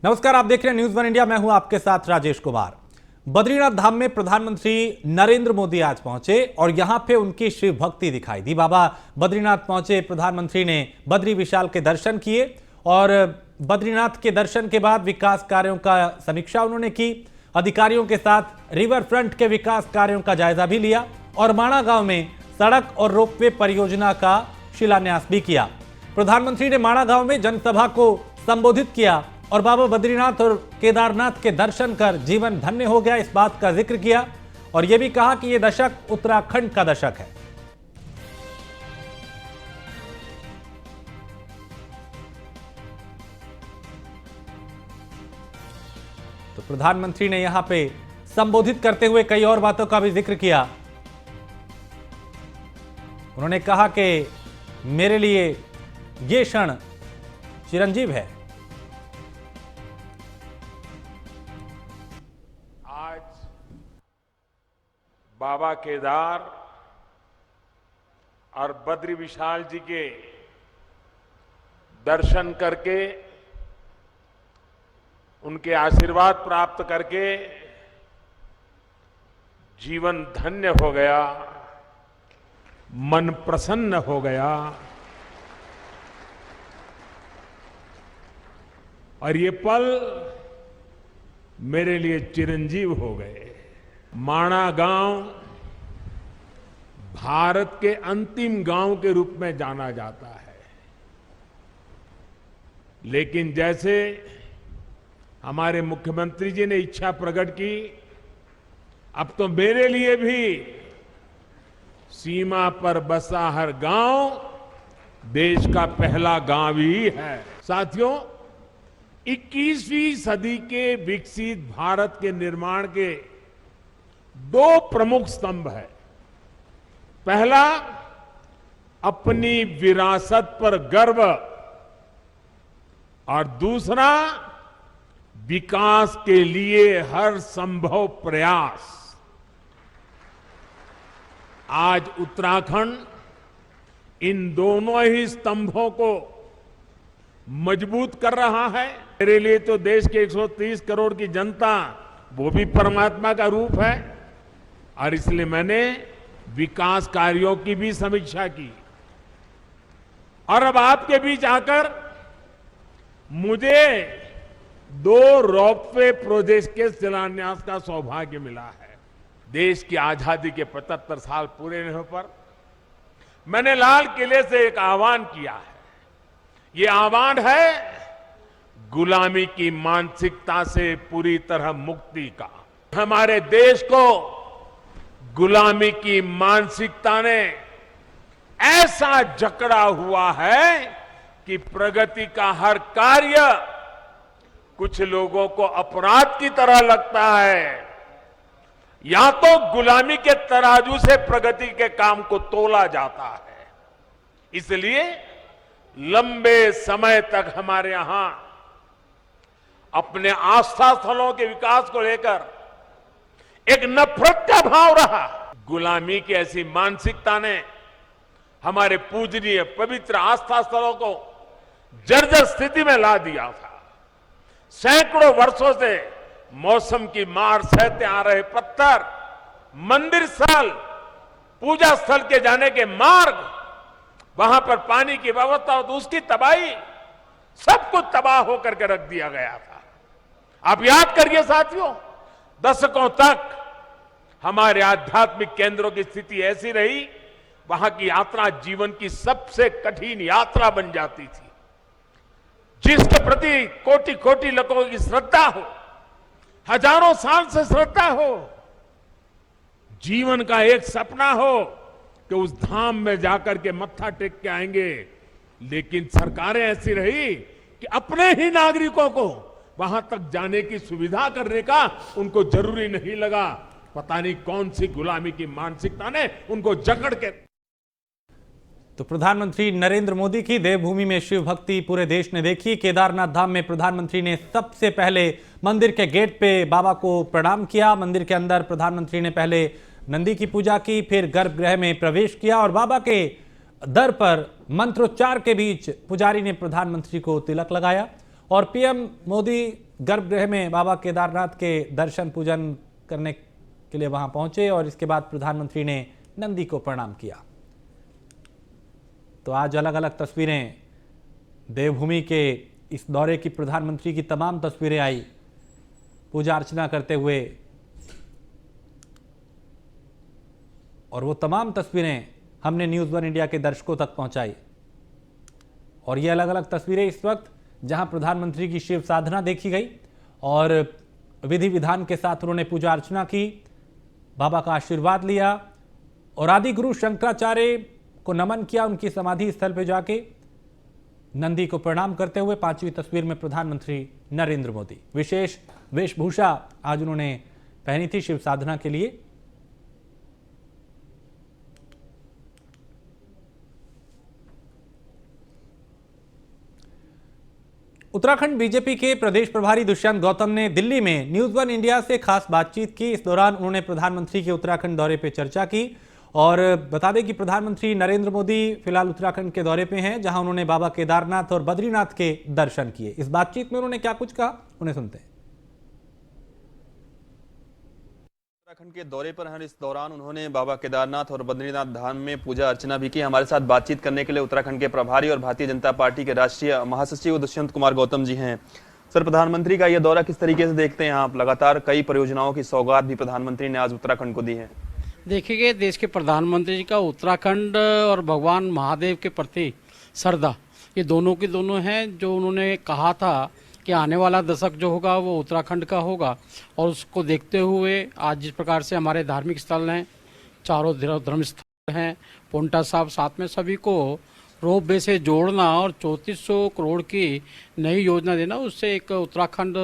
नमस्कार, आप देख रहे हैं न्यूज़ वन इंडिया। मैं हूं आपके साथ राजेश कुमार। बद्रीनाथ धाम में प्रधानमंत्री नरेंद्र मोदी आज पहुंचे और यहां पे उनकी शिव भक्ति दिखाई दी। बाबा बद्रीनाथ पहुंचे प्रधानमंत्री ने बद्री विशाल के दर्शन किए और बद्रीनाथ के दर्शन के बाद विकास कार्यों का समीक्षा उन्होंने की। अधिकारियों के साथ रिवर फ्रंट के विकास कार्यों का जायजा भी लिया और माणा गांव में सड़क और रोपवे परियोजना का शिलान्यास भी किया। प्रधानमंत्री ने माणा गांव में जनसभा को संबोधित किया और बाबा बद्रीनाथ और केदारनाथ के दर्शन कर जीवन धन्य हो गया, इस बात का जिक्र किया और यह भी कहा कि यह दशक उत्तराखंड का दशक है। तो प्रधानमंत्री ने यहां पे संबोधित करते हुए कई और बातों का भी जिक्र किया। उन्होंने कहा कि मेरे लिए यह क्षण चिरंजीव है। आज बाबा केदार और बद्री विशाल जी के दर्शन करके उनके आशीर्वाद प्राप्त करके जीवन धन्य हो गया, मन प्रसन्न हो गया और ये पल मेरे लिए चिरंजीव हो गए। माणा गांव भारत के अंतिम गांव के रूप में जाना जाता है, लेकिन जैसे हमारे मुख्यमंत्री जी ने इच्छा प्रकट की, अब तो मेरे लिए भी सीमा पर बसा हर गांव देश का पहला गांव ही है। साथियों, 21वीं सदी के विकसित भारत के निर्माण के दो प्रमुख स्तंभ है। पहला, अपनी विरासत पर गर्व और दूसरा, विकास के लिए हर संभव प्रयास। आज उत्तराखंड इन दोनों ही स्तंभों को मजबूत कर रहा है। मेरे लिए तो देश के 130 करोड़ की जनता वो भी परमात्मा का रूप है और इसलिए मैंने विकास कार्यों की भी समीक्षा की और अब आपके बीच आकर मुझे 2 रोपवे प्रोजेक्ट के शिलान्यास का सौभाग्य मिला है। देश की आजादी के 75 साल पूरे होने पर मैंने लाल किले से एक आह्वान किया है। ये आह्वान है गुलामी की मानसिकता से पूरी तरह मुक्ति का। हमारे देश को गुलामी की मानसिकता ने ऐसा जकड़ा हुआ है कि प्रगति का हर कार्य कुछ लोगों को अपराध की तरह लगता है। या तो गुलामी के तराजू से प्रगति के काम को तोला जाता है। इसलिए लंबे समय तक हमारे यहां अपने आस्था स्थलों के विकास को लेकर एक नफरत का भाव रहा। गुलामी की ऐसी मानसिकता ने हमारे पूजनीय पवित्र आस्था स्थलों को जर्जर स्थिति में ला दिया था। सैकड़ों वर्षों से मौसम की मार सहते आ रहे पत्थर, मंदिर स्थल, पूजा स्थल के जाने के मार्ग, वहां पर पानी की व्यवस्था तो उसकी तबाही, सब कुछ तबाह होकर के रख दिया गया था। आप याद करिए साथियों, दशकों तक हमारे आध्यात्मिक केंद्रों की स्थिति ऐसी रही, वहां की यात्रा जीवन की सबसे कठिन यात्रा बन जाती थी। जिसके प्रति कोटि कोटि लोगों की श्रद्धा हो, हजारों साल से श्रद्धा हो, जीवन का एक सपना हो कि उस धाम में जाकर के मत्था टेक के आएंगे, लेकिन सरकारें ऐसी रही कि अपने ही नागरिकों को वहां तक जाने की सुविधा करने का उनको जरूरी नहीं लगा। पता नहीं कौन सी गुलामी की मानसिकता ने उनको जकड़ के। तो प्रधानमंत्री नरेंद्र मोदी की देवभूमि में शिव भक्ति पूरे देश ने देखी। केदारनाथ धाम में प्रधानमंत्री ने सबसे पहले मंदिर के गेट पे बाबा को प्रणाम किया। मंदिर के अंदर प्रधानमंत्री ने पहले नंदी की पूजा की, फिर गर्भगृह में प्रवेश किया और बाबा के दर पर मंत्रोच्चार के बीच पुजारी ने प्रधानमंत्री को तिलक लगाया और पीएम मोदी गर्भगृह में बाबा केदारनाथ के दर्शन पूजन करने के लिए वहां पहुंचे और इसके बाद प्रधानमंत्री ने नंदी को प्रणाम किया। तो आज अलग अलग तस्वीरें देवभूमि के इस दौरे की, प्रधानमंत्री की तमाम तस्वीरें आई पूजा अर्चना करते हुए, और वो तमाम तस्वीरें हमने न्यूज़ वन इंडिया के दर्शकों तक पहुंचाई। और ये अलग अलग तस्वीरें इस वक्त जहां प्रधानमंत्री की शिव साधना देखी गई और विधि विधान के साथ उन्होंने पूजा अर्चना की, बाबा का आशीर्वाद लिया और आदि गुरु शंकराचार्य को नमन किया। उनकी समाधि स्थल पर जाके नंदी को प्रणाम करते हुए 5वीं तस्वीर में प्रधानमंत्री नरेंद्र मोदी, विशेष वेशभूषा आज उन्होंने पहनी थी शिव साधना के लिए। उत्तराखंड बीजेपी के प्रदेश प्रभारी दुष्यंत गौतम ने दिल्ली में न्यूज़ वन इंडिया से खास बातचीत की। इस दौरान उन्होंने प्रधानमंत्री के उत्तराखंड दौरे पर चर्चा की और बता दें कि प्रधानमंत्री नरेंद्र मोदी फिलहाल उत्तराखंड के दौरे पे हैं, जहां उन्होंने बाबा केदारनाथ और बद्रीनाथ के दर्शन किए। इस बातचीत में उन्होंने क्या कुछ कहा, उन्हें सुनते हैं। उत्तराखंड के दौरे पर हैं। इस दौरान उन्होंने बाबा केदारनाथ और बद्रीनाथ धाम में पूजा अर्चना भी की। हमारे साथ बातचीत करने के लिए उत्तराखंड के प्रभारी और भारतीय जनता पार्टी के राष्ट्रीय महासचिव दुष्यंत कुमार गौतम जी हैं। सर, प्रधानमंत्री का यह दौरा किस तरीके से देखते हैं आप? लगातार कई परियोजनाओं की सौगात भी प्रधानमंत्री ने आज उत्तराखंड को दी है। देखिए, देश के प्रधानमंत्री जी का उत्तराखंड और भगवान महादेव के प्रति श्रद्धा, ये दोनों के दोनों हैं। जो उन्होंने कहा था कि आने वाला दशक जो होगा वो उत्तराखंड का होगा, और उसको देखते हुए आज जिस प्रकार से हमारे धार्मिक स्थल हैं, चारों धर्म स्थल हैं, पोंटा साहब साथ में, सभी को रोप वे से जोड़ना और 3400 करोड़ की नई योजना देना, उससे एक उत्तराखंड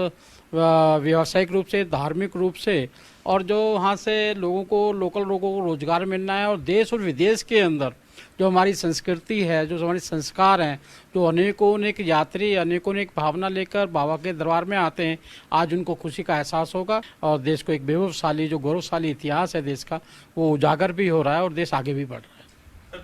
व्यावसायिक रूप से, धार्मिक रूप से, और जो वहाँ से लोगों को, लोकल लोगों को रोजगार मिलना है, और देश और विदेश के अंदर जो हमारी संस्कृति है, जो हमारे संस्कार हैं, जो अनेकों अनेक यात्री अनेकों अनेक भावना लेकर बाबा के दरबार में आते हैं, आज उनको खुशी का एहसास होगा और देश को एक वैभवशाली, जो गौरवशाली इतिहास है देश का, वो उजागर भी हो रहा है और देश आगे भी बढ़ रहा है।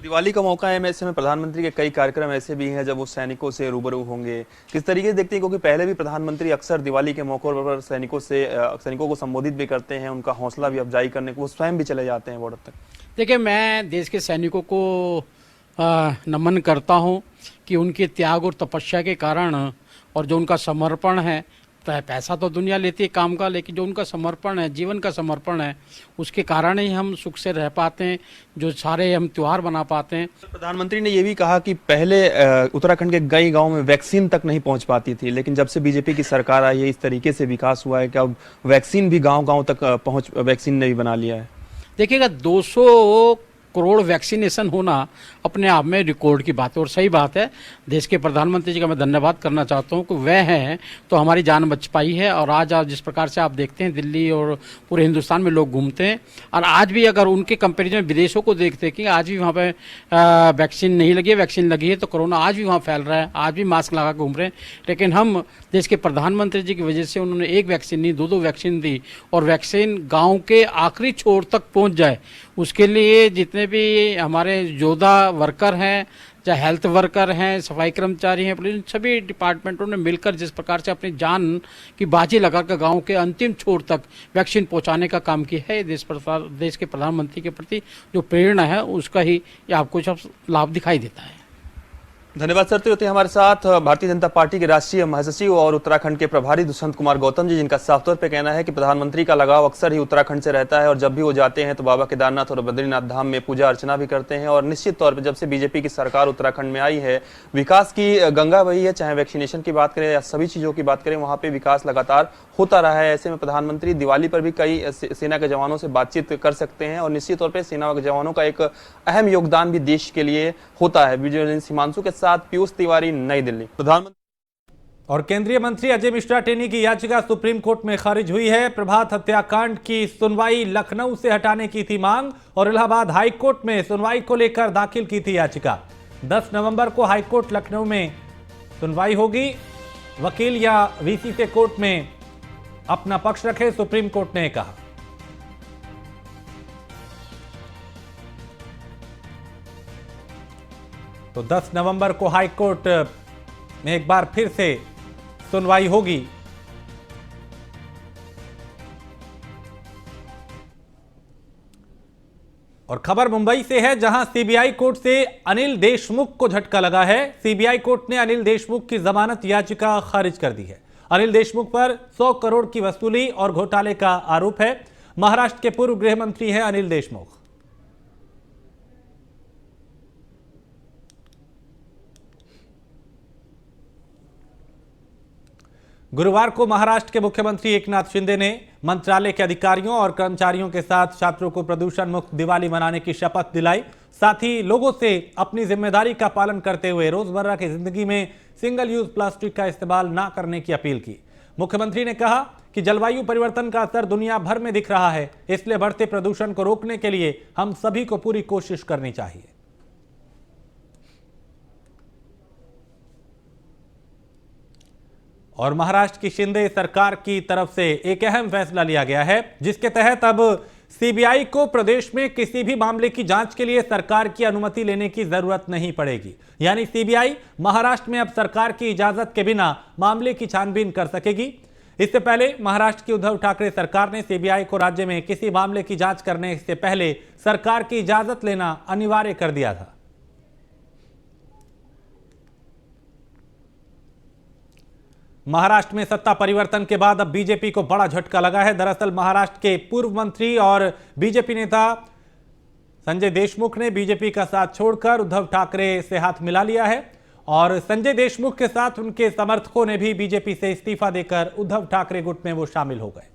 दिवाली का मौका है, ऐसे में प्रधानमंत्री के कई कार्यक्रम ऐसे भी हैं जब वो सैनिकों से रूबरू होंगे। किस तरीके से देखते हैं, क्योंकि पहले भी प्रधानमंत्री अक्सर दिवाली के मौकों पर सैनिकों को संबोधित भी करते हैं, उनका हौसला भी अफजाई करने को वो स्वयं भी चले जाते हैं बॉर्डर तक। देखिए, मैं देश के सैनिकों को नमन करता हूं कि उनके त्याग और तपस्या के कारण, और जो उनका समर्पण है, पैसा तो दुनिया लेती है काम का, लेकिन जो उनका समर्पण है, जीवन का समर्पण है, उसके कारण ही हम सुख से रह पाते हैं, जो सारे हम त्यौहार बना पाते हैं। प्रधानमंत्री ने यह भी कहा कि पहले उत्तराखंड के कई गांव में वैक्सीन तक नहीं पहुंच पाती थी, लेकिन जब से बीजेपी की सरकार आई है, इस तरीके से विकास हुआ है कि अब वैक्सीन भी गांव-गांव तक वैक्सीन ने भी बना लिया है। देखिएगा, 200 करोड़ वैक्सीनेशन होना अपने आप में रिकॉर्ड की बात है, और सही बात है। देश के प्रधानमंत्री जी का मैं धन्यवाद करना चाहता हूं कि वह हैं तो हमारी जान बच पाई है। और आज जिस प्रकार से आप देखते हैं दिल्ली और पूरे हिंदुस्तान में लोग घूमते हैं, और आज भी अगर उनके कंपेरिजन में विदेशों को देखते हैं कि आज भी वहाँ पे वैक्सीन नहीं लगी है, वैक्सीन लगी है, तो कोरोना आज भी वहाँ फैल रहा है, आज भी मास्क लगा घूम रहे हैं। लेकिन हम देश के प्रधानमंत्री जी की वजह से, उन्होंने एक वैक्सीन नहीं, 2-2 वैक्सीन दी, और वैक्सीन गाँव के आखिरी छोर तक पहुँच जाए, उसके लिए जितने भी हमारे योद्धा वर्कर हैं, चाहे हेल्थ वर्कर हैं, सफाई कर्मचारी हैं, पुलिस, सभी डिपार्टमेंटों ने मिलकर जिस प्रकार से अपनी जान की बाजी लगाकर गांव के अंतिम छोर तक वैक्सीन पहुंचाने का काम किया है, देश के प्रधानमंत्री के प्रति जो प्रेरणा है, उसका ही आपको सब लाभ दिखाई देता है। धन्यवाद सर। तो होते हैं हमारे साथ भारतीय जनता पार्टी के राष्ट्रीय महासचिव और उत्तराखंड के प्रभारी दुष्यंत कुमार गौतम जी, जिनका साफ तौर पे कहना है कि प्रधानमंत्री का लगाव अक्सर ही उत्तराखंड से रहता है, और जब भी वो जाते हैं तो बाबा केदारनाथ और बद्रीनाथ धाम में पूजा अर्चना भी करते हैं। और निश्चित तौर पर जब से बीजेपी की सरकार उत्तराखंड में आई है, विकास की गंगा बही है, चाहे वैक्सीनेशन की बात करें या सभी चीजों की बात करें, वहां पर विकास लगातार होता रहा है। ऐसे में प्रधानमंत्री दिवाली पर भी कई सेना के जवानों से बातचीत कर सकते हैं, और निश्चित तौर पर सेना के जवानों का एक अहम योगदान भी देश के लिए होता है। वीडियो जर्नलिस्ट हिमांशु के साथ पीयूष तिवारी, नई दिल्ली। प्रधानमंत्री और केंद्रीय मंत्री अजय मिश्रा टेनी की याचिका सुप्रीम कोर्ट में खारिज हुई है। प्रभात हत्याकांड की सुनवाई लखनऊ से हटाने की थी मांग, और इलाहाबाद हाईकोर्ट में सुनवाई को लेकर दाखिल की थी याचिका। 10 नवंबर को हाईकोर्ट लखनऊ में सुनवाई होगी। वकील या वीसी से कोर्ट में अपना पक्ष रखे, सुप्रीम कोर्ट ने कहा। तो 10 नवंबर को हाईकोर्ट में एक बार फिर से सुनवाई होगी। और खबर मुंबई से है, जहां सीबीआई कोर्ट से अनिल देशमुख को झटका लगा है। सीबीआई कोर्ट ने अनिल देशमुख की जमानत याचिका खारिज कर दी है। अनिल देशमुख पर 100 करोड़ की वसूली और घोटाले का आरोप है। महाराष्ट्र के पूर्व गृह मंत्री हैं अनिल देशमुख। गुरुवार को महाराष्ट्र के मुख्यमंत्री एकनाथ शिंदे ने मंत्रालय के अधिकारियों और कर्मचारियों के साथ छात्रों को प्रदूषण मुक्त दिवाली मनाने की शपथ दिलाई। साथ ही लोगों से अपनी जिम्मेदारी का पालन करते हुए रोजमर्रा की जिंदगी में सिंगल यूज प्लास्टिक का इस्तेमाल ना करने की अपील की। मुख्यमंत्री ने कहा कि जलवायु परिवर्तन का असर दुनिया भर में दिख रहा है, इसलिए बढ़ते प्रदूषण को रोकने के लिए हम सभी को पूरी कोशिश करनी चाहिए। और महाराष्ट्र की शिंदे सरकार की तरफ से एक अहम फैसला लिया गया है, जिसके तहत अब सीबीआई को प्रदेश में किसी भी मामले की जांच के लिए सरकार की अनुमति लेने की जरूरत नहीं पड़ेगी। यानी सीबीआई महाराष्ट्र में अब सरकार की इजाजत के बिना मामले की छानबीन कर सकेगी। इससे पहले महाराष्ट्र की उद्धव ठाकरे सरकार ने सीबीआई को राज्य में किसी मामले की जांच करने से पहले सरकार की इजाजत लेना अनिवार्य कर दिया था। महाराष्ट्र में सत्ता परिवर्तन के बाद अब बीजेपी को बड़ा झटका लगा है। दरअसल महाराष्ट्र के पूर्व मंत्री और बीजेपी नेता संजय देशमुख ने बीजेपी का साथ छोड़कर उद्धव ठाकरे से हाथ मिला लिया है और संजय देशमुख के साथ उनके समर्थकों ने भी बीजेपी से इस्तीफा देकर उद्धव ठाकरे गुट में वो शामिल हो गए।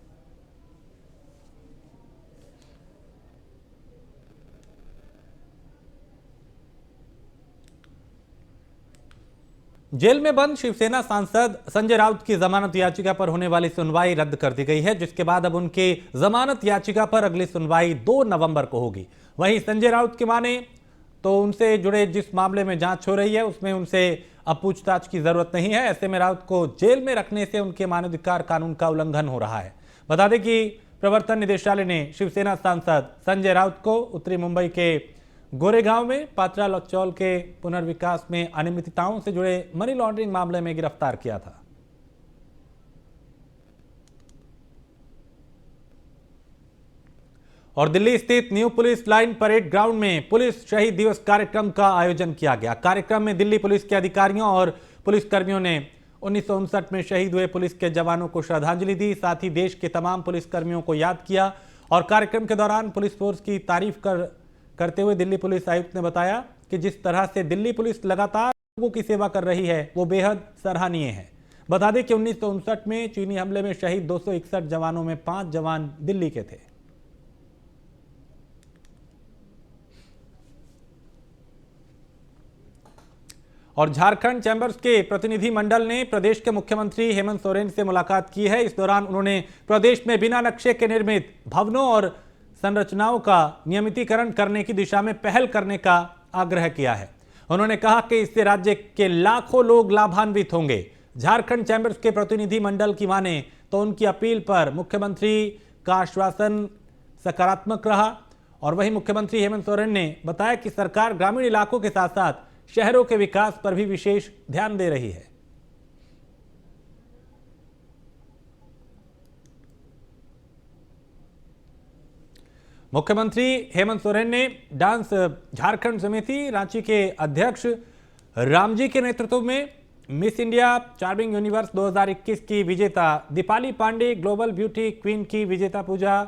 जेल में बंद शिवसेना सांसद संजय राउत की जमानत याचिका पर होने वाली सुनवाई रद्द कर दी गई है, जिसके बाद अब उनके जमानत याचिका पर अगली सुनवाई 2 नवंबर को होगी। वहीं संजय राउत की माने तो उनसे जुड़े जिस मामले में जांच हो रही है उसमें उनसे अब पूछताछ की जरूरत नहीं है। ऐसे में राउत को जेल में रखने से उनके मानवाधिकार कानून का उल्लंघन हो रहा है। बता दें कि प्रवर्तन निदेशालय ने शिवसेना सांसद संजय राउत को उत्तरी मुंबई के गोरेगांव में पात्रा लौचौल के पुनर्विकास में अनियमितताओं से जुड़े मनी लॉन्ड्रिंग मामले में गिरफ्तार किया था। और दिल्ली स्थित new police line parade ground में पुलिस शहीद दिवस कार्यक्रम का आयोजन किया गया। कार्यक्रम में दिल्ली पुलिस के अधिकारियों और पुलिसकर्मियों ने 1959 में शहीद हुए पुलिस के जवानों को श्रद्धांजलि दी, साथ ही देश के तमाम पुलिसकर्मियों को याद किया। और कार्यक्रम के दौरान पुलिस फोर्स की तारीफ करते हुए दिल्ली पुलिस आयुक्त ने बताया कि जिस तरह से दिल्ली पुलिस लगातार लोगों की सेवा कर रही है वो बेहद सराहनीय है। बता दें कि 1959 में चीनी हमले में शहीद 261 जवानों में 5 जवान दिल्ली के थे। और झारखंड चैंबर्स के प्रतिनिधि मंडल ने प्रदेश के मुख्यमंत्री हेमंत सोरेन से मुलाकात की है। इस दौरान उन्होंने प्रदेश में बिना नक्शे के निर्मित भवनों और संरचनाओं का नियमितीकरण करने की दिशा में पहल करने का आग्रह किया है। उन्होंने कहा कि इससे राज्य के लाखों लोग लाभान्वित होंगे। झारखंड चैंबर्स के प्रतिनिधि मंडल की माने तो उनकी अपील पर मुख्यमंत्री का आश्वासन सकारात्मक रहा। और वहीं मुख्यमंत्री हेमंत सोरेन ने बताया कि सरकार ग्रामीण इलाकों के साथ साथ शहरों के विकास पर भी विशेष ध्यान दे रही है। मुख्यमंत्री हेमंत सोरेन ने डांस झारखंड समिति रांची के अध्यक्ष रामजी के नेतृत्व में मिस इंडिया चार्मिंग यूनिवर्स 2021 की विजेता Deepali Pandey, global beauty queen की विजेता पूजा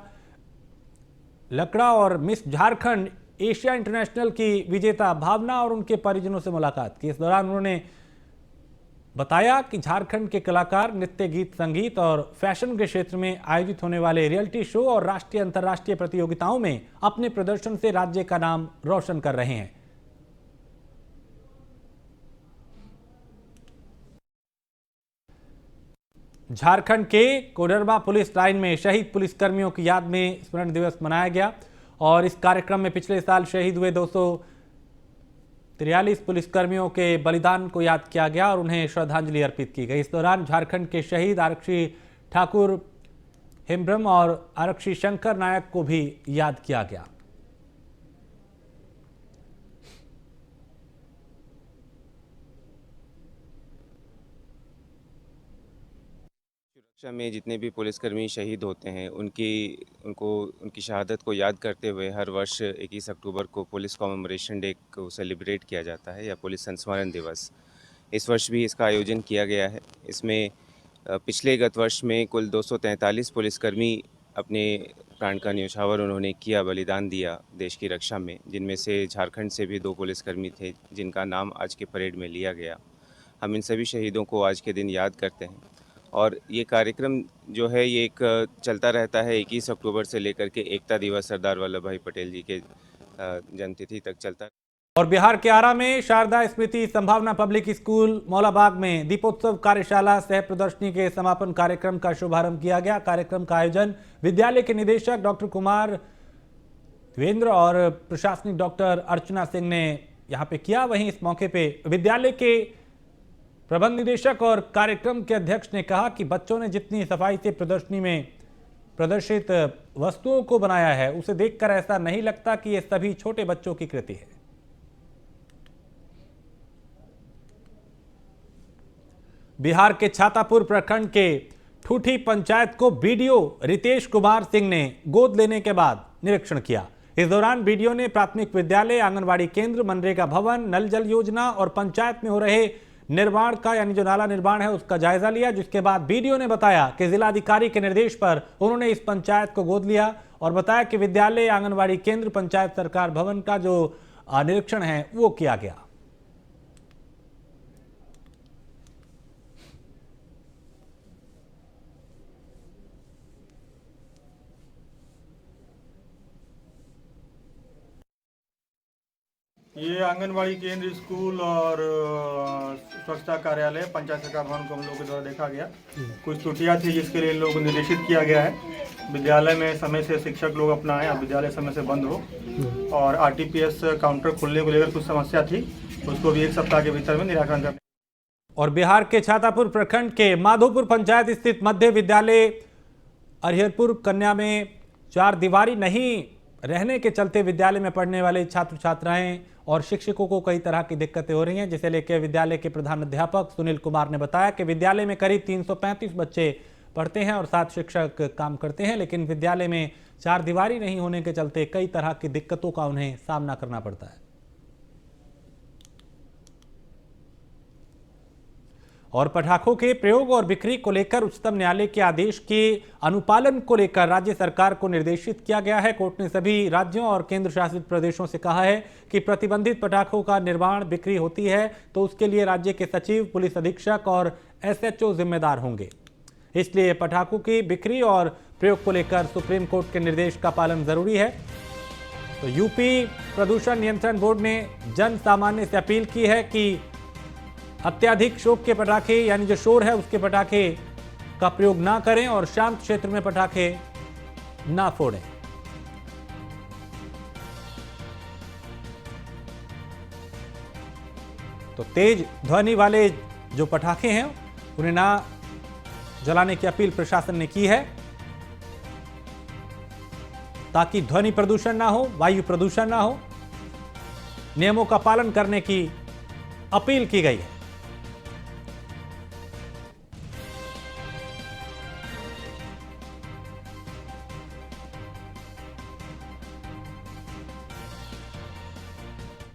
लकड़ा और मिस झारखंड एशिया इंटरनेशनल की विजेता भावना और उनके परिजनों से मुलाकात की। इस दौरान उन्होंने बताया कि झारखंड के कलाकार नृत्य, गीत, संगीत और फैशन के क्षेत्र में आयोजित होने वाले रियलिटी शो और राष्ट्रीय अंतर्राष्ट्रीय प्रतियोगिताओं में अपने प्रदर्शन से राज्य का नाम रोशन कर रहे हैं। झारखंड के कोडरमा पुलिस लाइन में शहीद पुलिसकर्मियों की याद में स्मरण दिवस मनाया गया और इस कार्यक्रम में पिछले साल शहीद हुए 243 पुलिसकर्मियों के बलिदान को याद किया गया और उन्हें श्रद्धांजलि अर्पित की गई। इस दौरान झारखंड के शहीद आरक्षी ठाकुर हिमब्रम और आरक्षी शंकर नायक को भी याद किया गया। सुरक्षा में जितने भी पुलिसकर्मी शहीद होते हैं उनकी शहादत को याद करते हुए हर वर्ष 21 अक्टूबर को पुलिस कॉमेमोरेशन डे को सेलिब्रेट किया जाता है या पुलिस संस्मरण दिवस। इस वर्ष भी इसका आयोजन किया गया है। इसमें पिछले गत वर्ष में कुल 243 पुलिसकर्मी अपने प्राण का न्यौछावर उन्होंने किया, बलिदान दिया देश की रक्षा में, जिनमें से झारखंड से भी 2 पुलिसकर्मी थे जिनका नाम आज के परेड में लिया गया। हम इन सभी शहीदों को आज के दिन याद करते हैं और ये कार्यक्रम जो है ये एक चलता रहता है 21 अक्टूबर से लेकर के एकता दिवस सरदार वल्लभ भाई पटेल जी के जन्मतिथि तक चलता है। और बिहार के आरा में शारदा स्मृति संभावना पब्लिक स्कूल मौलाबाग में दीपोत्सव कार्यशाला सह प्रदर्शनी के समापन कार्यक्रम का शुभारंभ किया गया। कार्यक्रम का आयोजन विद्यालय के निदेशक डॉक्टर कुमार देवेंद्र और प्रशासनिक डॉक्टर अर्चना सिंह ने यहां पे किया। वहीं इस मौके पे विद्यालय के प्रबंध निदेशक और कार्यक्रम के अध्यक्ष ने कहा कि बच्चों ने जितनी सफाई से प्रदर्शनी में प्रदर्शित वस्तुओं को बनाया है उसे देखकर ऐसा नहीं लगता कि ये सभी छोटे बच्चों की कृति है। बिहार के छातापुर प्रखंड के ठूठी पंचायत को बीडीओ रितेश कुमार सिंह ने गोद लेने के बाद निरीक्षण किया। इस दौरान बीडीओ ने प्राथमिक विद्यालय, आंगनबाड़ी केंद्र, मनरेगा भवन, नल जल योजना और पंचायत में हो रहे निर्माण का यानी जो नाला निर्माण है उसका जायजा लिया। जिसके बाद बीडीओ ने बताया कि जिलाधिकारी के निर्देश पर उन्होंने इस पंचायत को गोद लिया और बताया कि विद्यालय, आंगनबाड़ी केंद्र, पंचायत सरकार भवन का जो निरीक्षण है वो किया गया। ये आंगनबाड़ी केंद्र, स्कूल और स्वच्छता कार्यालय, पंचायत सरकार भवन को हम लोगों के द्वारा देखा गया। कुछ त्रुटियां थी जिसके लिए इन लोगों को निर्देशित किया गया है। विद्यालय में समय से शिक्षक लोग अपना आए, अब विद्यालय समय से बंद हो। और आरटीपीएस काउंटर खोलने को लेकर कुछ समस्या थी, उसको भी 1 सप्ताह के भीतर में निराकरण करने। और बिहार के छातापुर प्रखंड के माधोपुर पंचायत स्थित मध्य विद्यालय अरिहरपुर कन्या में 4 दीवारी नहीं रहने के चलते विद्यालय में पढ़ने वाले छात्र छात्राएं और शिक्षकों को कई तरह की दिक्कतें हो रही हैं, जिसे लेकर विद्यालय के प्रधान अध्यापक सुनील कुमार ने बताया कि विद्यालय में करीब 335 बच्चे पढ़ते हैं और 7 शिक्षक काम करते हैं, लेकिन विद्यालय में 4 दीवारी नहीं होने के चलते कई तरह की दिक्कतों का उन्हें सामना करना पड़ता है। और पटाखों के प्रयोग और बिक्री को लेकर उच्चतम न्यायालय के आदेश के अनुपालन को लेकर राज्य सरकार को निर्देशित किया गया है। कोर्ट ने सभी राज्यों और केंद्र शासित प्रदेशों से कहा है कि प्रतिबंधित पटाखों का निर्माण, बिक्री होती है तो उसके लिए राज्य के सचिव, पुलिस अधीक्षक और एसएचओ जिम्मेदार होंगे। इसलिए पटाखों की बिक्री और प्रयोग को लेकर सुप्रीम कोर्ट के निर्देश का पालन जरूरी है। तो यूपी प्रदूषण नियंत्रण बोर्ड ने जन सामान्य से अपील की है कि अत्यधिक शोर के पटाखे यानी जो शोर है उसके पटाखे का प्रयोग ना करें और शांत क्षेत्र में पटाखे ना फोड़ें। तो तेज ध्वनि वाले जो पटाखे हैं उन्हें ना जलाने की अपील प्रशासन ने की है ताकि ध्वनि प्रदूषण ना हो, वायु प्रदूषण ना हो। नियमों का पालन करने की अपील की गई है।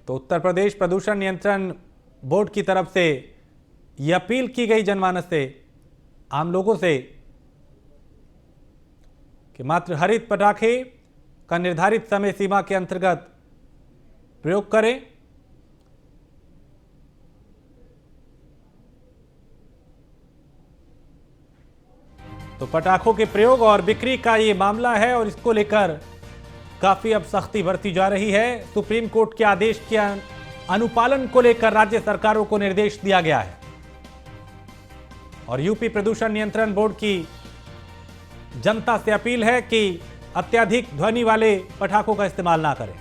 तो उत्तर प्रदेश प्रदूषण नियंत्रण बोर्ड की तरफ से यह अपील की गई जनमानस से, आम लोगों से, कि मात्र हरित पटाखे का निर्धारित समय सीमा के अंतर्गत प्रयोग करें। तो पटाखों के प्रयोग और बिक्री का ये मामला है और इसको लेकर काफी अब सख्ती बरती जा रही है। सुप्रीम कोर्ट के आदेश के अनुपालन को लेकर राज्य सरकारों को निर्देश दिया गया है और यूपी प्रदूषण नियंत्रण बोर्ड की जनता से अपील है कि अत्यधिक ध्वनि वाले पटाखों का इस्तेमाल ना करें।